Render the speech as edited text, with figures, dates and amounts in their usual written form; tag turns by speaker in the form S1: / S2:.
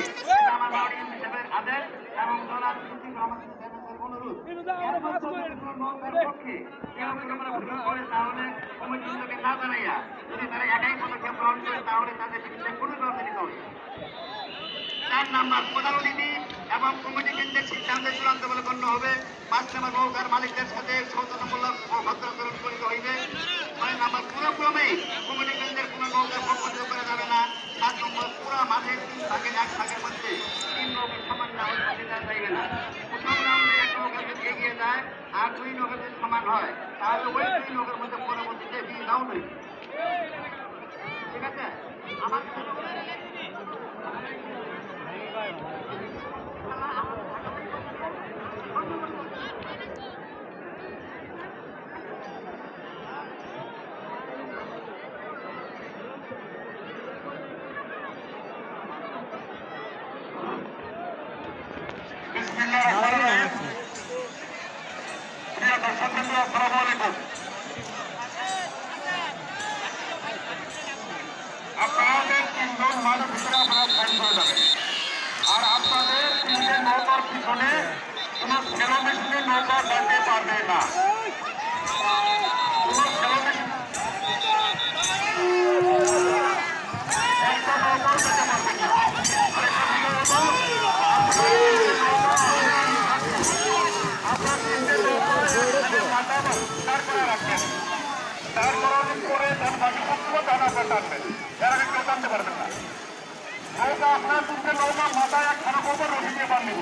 S1: হবে, আমার অডিয়েন্স হিসেবে আদেশ এবং জনাব সিদ্দিক রহমান অনুরোধ। নৌকার পক্ষে কেউ কেউ ভুল করে তাহলে কমিটির লোকে না জানাইয়া যদি তারা একাই পদক্ষেপ গ্রহণ করে তাহলে তাদের বিরুদ্ধে কোনো ব্যবস্থা নিতে হবে। 4 নাম্বার প্রধান অতিথি এবং কমিটি কেন্দ্রের সিদ্ধান্তে চূড়ান্ত বলে গণ্য হবে। 5 নাম্বার নৌকার মালিকদের সাথে সৌজন্যমূলক ও ভদ্রাচরণ করিতে হইবে। 6 নাম্বার পুরো ক্রমে কমিটি কেন্দ্রের কোনো নৌকার পক্ষ নিয়োগ করা যাবে না। 7 নম্বর পুরো মাঠের 3 ভাগের 1 ভাগের মধ্যে 3 নৌকার সমান না হলে দেওয়া যাইবে না। প্রথম রাউন্ডে 1 নৌকা যদি এগিয়ে যায় আর 2 নৌকা যদি সমান হয় তাহলে ওই 2 নৌকার মধ্যে পরবর্তীতে 2 রাউন্ড হইবে। ঠিক আছে? আমার আপনাদের 3 জন মাঠের ভিতরে আপনারা সাইন করে যাবেন। আর আপনাদের 3টে নৌকার পিছনে কোনো সেলো মেশিনের নৌকা যেতে পারবে না। কোনো সেলো মেশিন একটা নৌকাও যেতে পারবে না। আরেকটা বিষয় হলো আপনার 3টে নৌকা মাথা দাঁড় করে রাখবেন। দাঁড় করানোর পরে তার বাকি পক্ষও দাঁড়া টানবেন। এর আগে কেউ টানতে পারবেন না। নৌকা আপনার 3টে নৌকা মাথায় একখানা করবো রশি দিয়ে বান্ধিব।